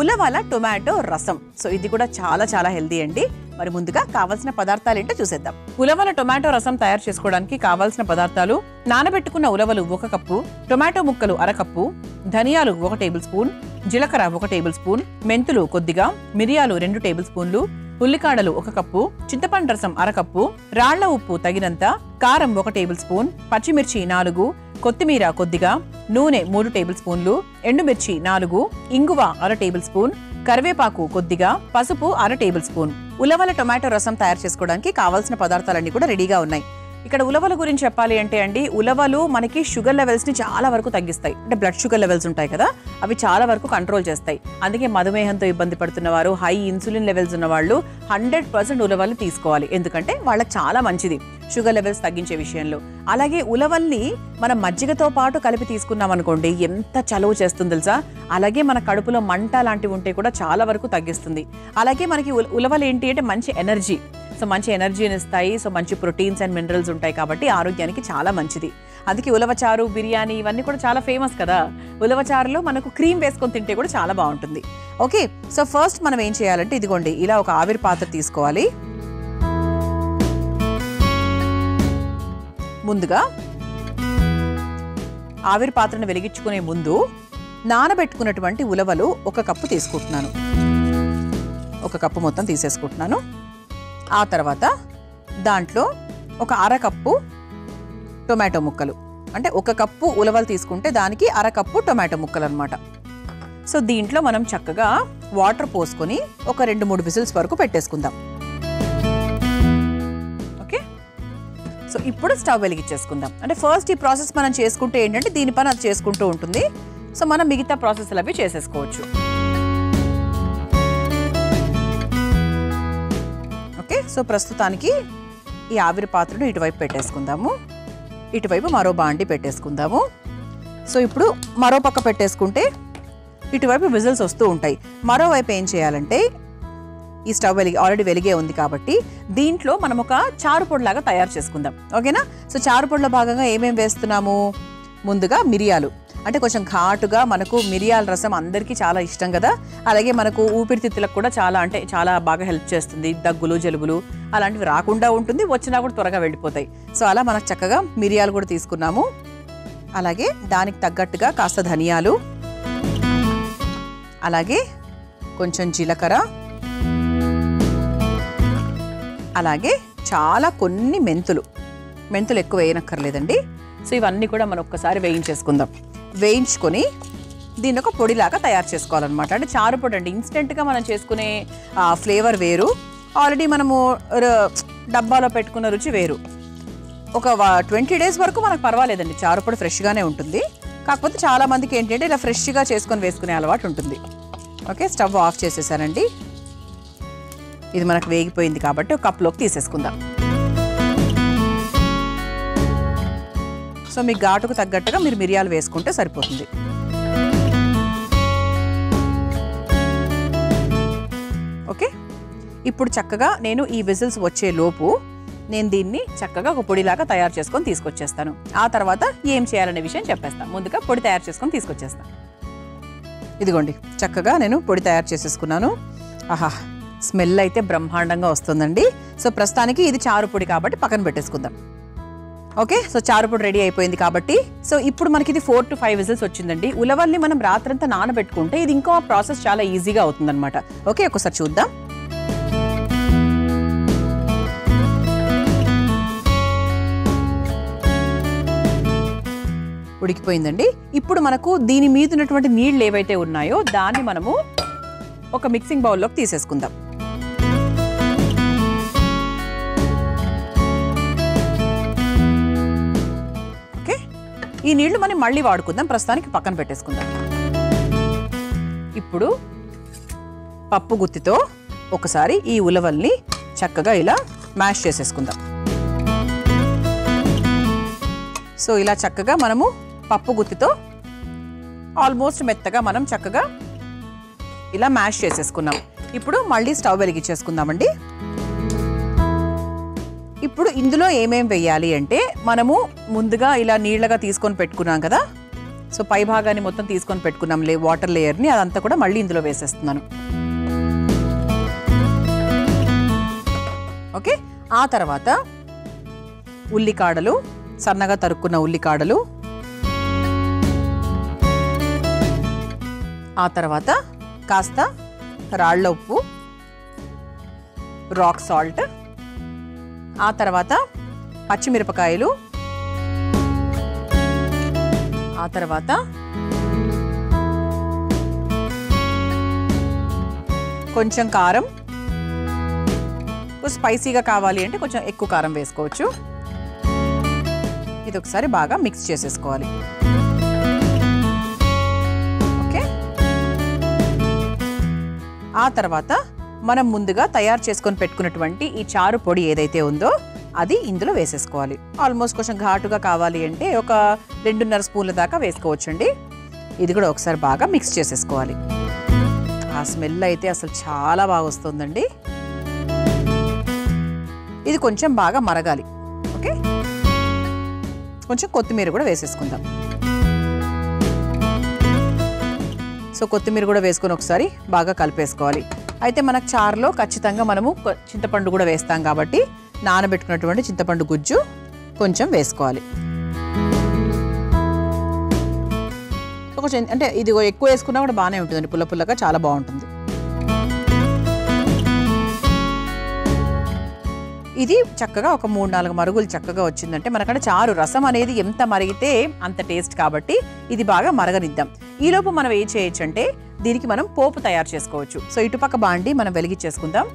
ఉలవల టొమాటో రసం. సో ఇది కూడా చాలా చాలా హెల్దీ అండి. మరి ముందుగా కావాల్సిన పదార్థాలు ఏంటో చూసేద్దాం. ఉలవల టొమాటో రసం తయారు చేసుకోవడానికి కావాల్సిన పదార్థాలు: నానబెట్టుకున్న ఉలవలు 1 కప్పు, టొమాటో ముక్కలు 1/2 కప్పు, ధనియాలు 1 టేబుల్ స్పూన్, జీలకర్ర 1 టేబుల్ స్పూన్, మెంతులు కొద్దిగా, మిరియాలు 2 టేబుల్ స్పూన్లు, ఉల్లికాడలు 1 కప్పు, చింతపండు రసం 1/2 కప్పు, రాళ్ల ఉప్పు తగినంత, కారం 1 టేబుల్ స్పూన్, పచ్చిమిర్చి 4, కొత్తిమీర కొద్దిగా, నూనె 3 టేబుల్ స్పూన్లు, ఎండుమిర్చి 4, ఇంగువ 1/2 టేబుల్ స్పూన్, కరివేపాకు కొద్దిగా, పసుపు 1/2 టేబుల్ స్పూన్. ఉలవల టొమాటో రసం తయారు చేసుకోవడానికి కావాల్సిన పదార్థాలన్నీ కూడా రెడీగా ఉన్నాయి. ఇక్కడ ఉలవల గురించి చెప్పాలి అంటే అండి, ఉలవలు మనకి షుగర్ లెవెల్స్ ని చాలా వరకు తగ్గిస్తాయి. అంటే బ్లడ్ షుగర్ లెవెల్స్ ఉంటాయి కదా, అవి చాలా వరకు కంట్రోల్ చేస్తాయి. అందుకే మధుమేహంతో ఇబ్బంది పడుతున్న వారు, హై ఇన్సులిన్ లెవెల్స్ ఉన్న వాళ్ళు 100% ఉలవల్ని తీసుకోవాలి. ఎందుకంటే వాళ్ళకి చాలా మంచిది షుగర్ లెవెల్స్ తగ్గించే విషయంలో. అలాగే ఉలవల్ని మనం మజ్జిగతో పాటు కలిపి తీసుకున్నాం అనుకోండి, ఎంత చలువ చేస్తుంది తెలుసా. అలాగే మన కడుపులో మంట లాంటివి ఉంటే కూడా చాలా వరకు తగ్గిస్తుంది. అలాగే మనకి ఉలవలు ఏంటి అంటే మంచి ఎనర్జీ. సో మంచి ఎనర్జీని ఇస్తాయి. సో మంచి ప్రోటీన్స్ అండ్ మినరల్స్ ఉంటాయి కాబట్టి ఆరోగ్యానికి చాలా మంచిది. అందుకే ఉలవచారు, బిర్యానీ ఇవన్నీ కూడా చాలా ఫేమస్ కదా. ఉలవచారులో మనకు క్రీమ్ వేసుకొని తింటే కూడా చాలా బాగుంటుంది. ఓకే, సో ఫస్ట్ మనం ఏం చేయాలంటే ఇదిగోండి, ఇలా ఒక ఆవిరి పాత్ర తీసుకోవాలి. ముందుగా ఆవిరి పాత్రను వెలిగించుకునే ముందు నానబెట్టుకున్నటువంటి ఉలవలు 1 కప్పు తీసుకుంటున్నాను. 1 కప్పు మొత్తం తీసేసుకుంటున్నాను. ఆ తర్వాత దాంట్లో ఒక 1/2 కప్పు టొమాటో ముక్కలు, అంటే 1 కప్పు ఉలవలు తీసుకుంటే దానికి 1/2 కప్పు టొమాటో ముక్కలు అనమాట. సో దీంట్లో మనం చక్కగా వాటర్ పోసుకొని ఒక 2-3 విజిల్స్ వరకు పెట్టేసుకుందాం. ఓకే, సో ఇప్పుడు స్టవ్ వెలిగించేసుకుందాం. అంటే ఫస్ట్ ఈ ప్రాసెస్ మనం చేసుకుంటే ఏంటంటే దీని పని అది చేసుకుంటూ ఉంటుంది. సో మనం మిగతా ప్రాసెస్లు అవి చేసేసుకోవచ్చు. ఓకే, సో ప్రస్తుతానికి ఈ ఆవిరి పాత్రను ఇటువైపు పెట్టేసుకుందాము. ఇటువైపు మరో బాండి పెట్టేసుకుందాము. సో ఇప్పుడు మరో పక్క పెట్టేసుకుంటే ఇటువైపు విజిల్స్ వస్తూ ఉంటాయి. మరోవైపు ఏం చేయాలంటే ఈ స్టవ్ ఆల్రెడీ వెలిగే ఉంది కాబట్టి దీంట్లో మనం ఒక చారు పొడిలాగా తయారు చేసుకుందాం. ఓకేనా. సో చారు పొడిలో భాగంగా ఏమేమి వేస్తున్నాము? ముందుగా మిరియాలు, అంటే కొంచెం ఘాటుగా, మనకు మిరియాల రసం అందరికీ చాలా ఇష్టం కదా. అలాగే మనకు ఊపిరితిత్తులకు కూడా చాలా బాగా హెల్ప్ చేస్తుంది. దగ్గులు, జలుబులు అలాంటివి రాకుండా ఉంటుంది, వచ్చినా కూడా త్వరగా వెళ్ళిపోతాయి. సో అలా మనకు చక్కగా మిరియాలు కూడా తీసుకున్నాము. అలాగే దానికి తగ్గట్టుగా కాస్త ధనియాలు, అలాగే కొంచెం జీలకర్ర, అలాగే కొన్ని మెంతులు ఎక్కువ వేయనక్కర్లేదండి. సో ఇవన్నీ కూడా మనం ఒక్కసారి వేయించేసుకుందాం. వేయించుకొని దీన్ని ఒక పొడిలాగా తయారు చేసుకోవాలన్నమాట. అంటే చారు పొడి అండి, ఇన్స్టెంట్గా మనం చేసుకునే ఫ్లేవర్ వేరు, ఆల్రెడీ మనము డబ్బాలో పెట్టుకున్న రుచి వేరు. ఒక 20 days వరకు మనకు పర్వాలేదండి, చారు పొడి ఫ్రెష్గానే ఉంటుంది. కాకపోతే చాలామందికి ఏంటంటే ఇలా ఫ్రెష్గా చేసుకొని వేసుకునే అలవాటు ఉంటుంది. ఓకే, స్టవ్ ఆఫ్ చేసేసానండి. ఇది మనకు వేగిపోయింది కాబట్టి ఒక కప్లోకి తీసేసుకుందాం. సో మీ ఘాటుకు తగ్గట్టుగా మీరు మిరియాలు వేసుకుంటే సరిపోతుంది. ఓకే, ఇప్పుడు చక్కగా నేను ఈ విజిల్స్ వచ్చే లోపు నేను దీన్ని చక్కగా ఒక పొడిలాగా తయారు చేసుకొని తీసుకొచ్చేస్తాను. ఆ తర్వాత ఏం చేయాలనే విషయం చెప్పేస్తాను. ముందుగా పొడి తయారు చేసుకొని తీసుకొచ్చేస్తాను. ఇదిగోండి, చక్కగా నేను పొడి తయారు చేసేసుకున్నాను. ఆహా, స్మెల్ అయితే బ్రహ్మాండంగా వస్తుందండి. సో ప్రస్తుతానికి ఇది చారు పొడి కాబట్టి పక్కన పెట్టేసుకుందాం. ఓకే, సో చారు పొడి రెడీ అయిపోయింది కాబట్టి సో ఇప్పుడు మనకి ఇది 4 to 5 విజిల్స్ వచ్చిందండి. ఉలవల్ని మనం రాత్రంతా నానబెట్టుకుంటే ఇది ఇంకో ప్రాసెస్ చాలా ఈజీగా అవుతుందన్నమాట. ఓకే, ఒకసారి చూద్దాం. ఉడికిపోయిందండి. ఇప్పుడు మనకు దీని మీద ఉన్నటువంటి నీళ్ళు ఏవైతే ఉన్నాయో దాన్ని మనము ఒక మిక్సింగ్ బౌల్లోకి తీసేసుకుందాం. ఓకే, ఈ నీళ్లు మనం మళ్ళీ వాడుకుందాం, ప్రస్తుతానికి పక్కన పెట్టేసుకుందాం. ఇప్పుడు పప్పు గుత్తితో ఒకసారి ఈ ఉలవల్ని చక్కగా ఇలా మ్యాష్ చేసేసుకుందాం. సో ఇలా చక్కగా మనము పప్పు గుత్తితో ఆల్మోస్ట్ మెత్తగా మనం చక్కగా ఇలా మ్యాష్ చేసేసుకున్నాం. ఇప్పుడు మళ్ళీ స్టవ్ వెలిగించేసుకుందామండి. ఇప్పుడు ఇందులో ఏమేం వేయాలి అంటే మనము ముందుగా ఇలా నీళ్ళగా తీసుకొని పెట్టుకున్నాం కదా, సో పై భాగాన్ని మొత్తం తీసుకొని పెట్టుకున్నాం వాటర్ లేయర్ని, అదంతా కూడా మళ్ళీ ఇందులో వేసేస్తున్నాను. ఓకే, ఆ తర్వాత ఉల్లికాడలు, సన్నగా తరుక్కున్న ఉల్లికాడలు, ఆ తర్వాత కాస్త రాళ్ళ ఉప్పు, రాక్ సాల్ట్, ఆ తర్వాత పచ్చిమిరపకాయలు, ఆ తర్వాత కొంచెం కారం, స్పైసీగా కావాలి అంటే కొంచెం ఎక్కువ కారం వేసుకోవచ్చు. ఇది ఒకసారి బాగా మిక్స్ చేసేసుకోవాలి. ఓకే, ఆ తర్వాత మనం ముందుగా తయారు చేసుకొని పెట్టుకున్నటువంటి ఈ చారు పొడి ఏదైతే ఉందో అది ఇందులో వేసేసుకోవాలి. ఆల్మోస్ట్ కొంచెం ఘాటుగా కావాలి అంటే ఒక 2.5 స్పూన్ల దాకా వేసుకోవచ్చండి. ఇది కూడా ఒకసారి బాగా మిక్స్ చేసేసుకోవాలి. ఆ స్మెల్ అయితే అసలు చాలా బాగా వస్తుందండి. ఇది కొంచెం బాగా మరగాలి. ఓకే, కొంచెం కొత్తిమీర కూడా వేసేసుకుందాం. సో కొత్తిమీర కూడా వేసుకొని ఒకసారి బాగా కలిపేసుకోవాలి. అయితే మనకు చారులో ఖచ్చితంగా మనము చింతపండు కూడా వేస్తాం కాబట్టి నానబెట్టుకున్నటువంటి చింతపండు గుజ్జు కొంచెం వేసుకోవాలి. కొంచెం అంటే ఇది ఎక్కువ వేసుకున్నా కూడా బాగానే ఉంటుందండి, పుల్ల పుల్లగా చాలా బాగుంటుంది. ఇది చక్కగా ఒక 3-4 మరుగులు చక్కగా వచ్చిందంటే మనకంటే చారు రసం అనేది ఎంత మరిగితే అంత టేస్ట్ కాబట్టి ఇది బాగా మరగనిద్దాం. ఈలోపు మనం ఏం చేయొచ్చు అంటే దీనికి మనం పోపు తయారు చేసుకోవచ్చు. సో ఇటుపక్క బాండి మనం వెలిగించేసుకుందాం.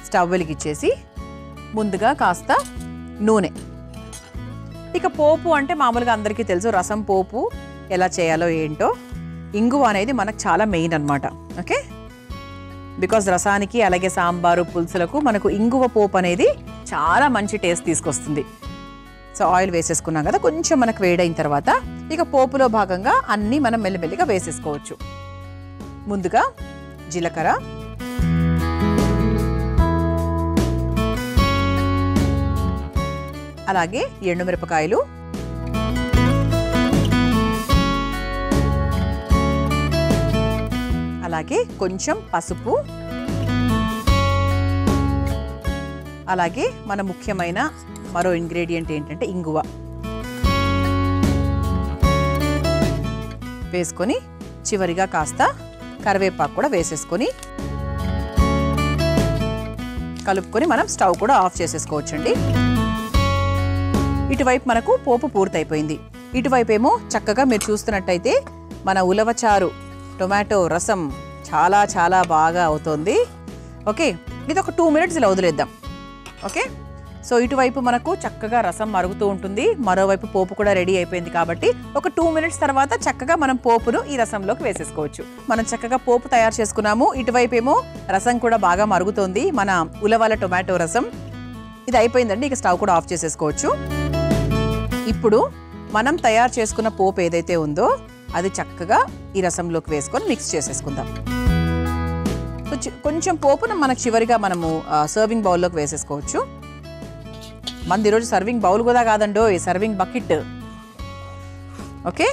స్టవ్ వెలిగించేసి ముందుగా కాస్త నూనె. ఇక పోపు అంటే మామూలుగా అందరికీ తెలుసు రసం పోపు ఎలా చేయాలో ఏంటో. ఇంగువ అనేది మనకు చాలా మెయిన్ అన్నమాట. ఓకే, బికాజ్ రసానికి అలాగే సాంబారు పులుసులకు మనకు ఇంగువ పోపు అనేది చాలా మంచి టేస్ట్ తీసుకొస్తుంది. సో ఆయిల్ వేసేసుకున్నాం కదా, కొంచెం మనకు వేడైన తర్వాత ఇక పోపులో భాగంగా అన్నీ మనం మెల్లిమెల్లిగా వేసేసుకోవచ్చు. ముందుగా జీలకర్ర, అలాగే ఎండుమిరపకాయలు, అలాగే కొంచెం పసుపు, అలాగే మన ముఖ్యమైన మరో ఇంగ్రీడియంట్ ఏంటంటే ఇంగువ వేసుకొని చివరిగా కాస్త కరివేపాకు కూడా వేసేసుకొని కలుపుకొని మనం స్టవ్ కూడా ఆఫ్ చేసేసుకోవచ్చండి. ఇటువైపు మనకు పోపు పూర్తయిపోయింది. ఇటువైపు ఏమో చక్కగా మీరు చూస్తున్నట్టయితే మన ఉలవచారు టొమాటో రసం చాలా చాలా బాగా అవుతుంది. ఓకే, ఇది ఒక 2 మినిట్స్ ఇలా వదిలేద్దాం. ఓకే, సో ఇటువైపు మనకు చక్కగా రసం మరుగుతూ ఉంటుంది, మరోవైపు పోపు కూడా రెడీ అయిపోయింది కాబట్టి ఒక 2 మినిట్స్ తర్వాత చక్కగా మనం పోపును ఈ రసంలోకి వేసేసుకోవచ్చు. మనం చక్కగా పోపు తయారు చేసుకున్నాము, ఇటువైపు ఏమో రసం కూడా బాగా మరుగుతోంది, మన ఉలవల టొమాటో రసం. ఇది అయిపోయిందండి, ఇక స్టవ్ కూడా ఆఫ్ చేసేసుకోవచ్చు. ఇప్పుడు మనం తయారు చేసుకున్న పోపు ఏదైతే ఉందో అది చక్కగా ఈ రసంలోకి వేసుకొని మిక్స్ చేసేసుకుందాం. కొంచెం పోపును మనకు చివరిగా మనము సర్వింగ్ బౌల్లోకి వేసేసుకోవచ్చు. మనది ఈరోజు సర్వింగ్ బౌల్ కూడా కాదండో, సర్వింగ్ బకెట్. ఓకే,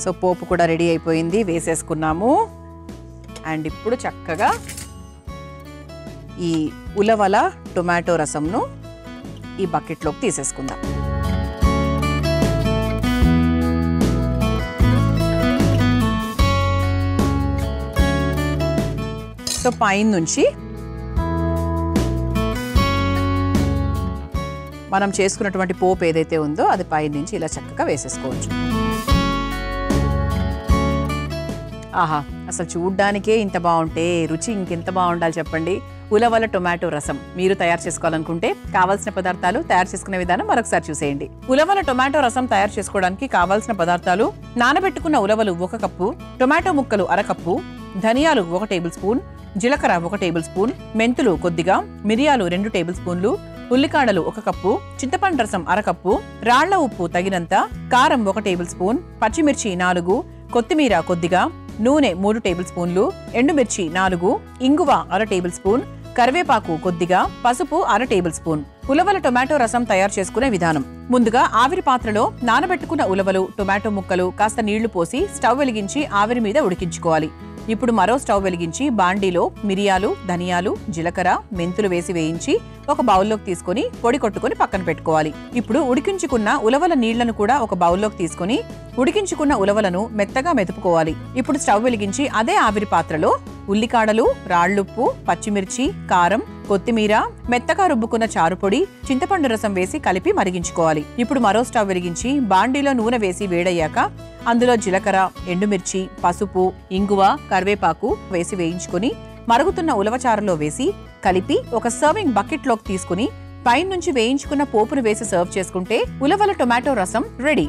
సో పోపు కూడా రెడీ అయిపోయింది, వేసేసుకున్నాము. అండ్ ఇప్పుడు చక్కగా ఈ ఉలవల టొమాటో రసంను ఈ బకెట్లోకి తీసేసుకుందాం. సో పైన నుంచి మనం చేసుకున్నటువంటి పోపు ఏదైతే ఉందో అది పైన నుంచి ఇలా చక్కగా వేసేసుకోవచ్చు. ఆహా, అసలు చూడ్డానికే ఇంత బాగుంటే రుచి ఇంకెంత బాగుండాలి చెప్పండి. ఉలవల టొమాటో రసం మీరు తయారు చేసుకోవాలనుకుంటే కావాల్సిన పదార్థాలు, తయారు చేసుకునే విధానం మరొకసారి చూసేయండి. ఉలవల టొమాటో రసం తయారు చేసుకోవడానికి కావాల్సిన పదార్థాలు: నానబెట్టుకున్న ఉలవలు 1 కప్పు, టొమాటో ముక్కలు 1/2 కప్పు, ధనియాలు 1 టేబుల్ స్పూన్, జీలకర్ర 1 టేబుల్ స్పూన్, మెంతులు కొద్దిగా, మిరియాలు 2 టేబుల్ స్పూన్లు, ఉల్లికాడలు 1 కప్పు, చింతపండు రసం 1/2 కప్పు, రాళ్ల ఉప్పు తగినంత, కారం 1 టేబుల్ స్పూన్, పచ్చిమిర్చి 4, కొత్తిమీర కొద్దిగా, నూనె 3 టేబుల్ స్పూన్లు, ఎండుమిర్చి 4, ఇంగువ 1/2 టేబుల్ స్పూన్, కరివేపాకు కొద్దిగా, పసుపు 1/2 టేబుల్ స్పూన్, ఉలవల టొమాటో రసం తయారు చేసుకునే విధానం. ముందుగా ఆవిరి పాత్రలో నానబెట్టుకున్న ఉలవలు, టొమాటో ముక్కలు, కాస్త నీళ్లు పోసి స్టవ్ వెలిగించి ఆవిరి మీద ఉడికించుకోవాలి. ఇప్పుడు మరో స్టవ్ వెలిగించి బాండీలో మిరియాలు, ధనియాలు, జీలకర్ర, మెంతులు వేసి వేయించి ఒక బౌల్లోకి తీసుకుని పొడి కొట్టుకుని పక్కన పెట్టుకోవాలి. ఇప్పుడు ఉడికించుకున్న ఉలవల నీళ్లను కూడా ఒక బౌల్లోకి తీసుకుని ఉడికించుకున్న ఉలవలను మెత్తగా మెదుపుకోవాలి. ఇప్పుడు స్టవ్ వెలిగించి అదే ఆవిరి పాత్రలో ఉల్లికాడలు, రాళ్లుప్పు, పచ్చిమిర్చి, కారం, కొత్తిమీర, మెత్తగా రుబ్బుకున్న చారుపొడి, చింతపండు రసం వేసి కలిపి మరిగించుకోవాలి. ఇప్పుడు మరో స్టవ్ వెలిగించి బాండీలో నూనె వేసి వేడయ్యాక అందులో జీలకర్ర, ఎండుమిర్చి, పసుపు, ఇంగువ, కరివేపాకు వేసి వేయించుకుని మరుగుతున్న ఉలవచారులో వేసి కలిపి ఒక సర్వింగ్ బకెట్లోకి తీసుకుని పైనుంచి వేయించుకున్న పోపును వేసి సర్వ్ చేసుకుంటే ఉలవల టొమాటో రసం రెడీ.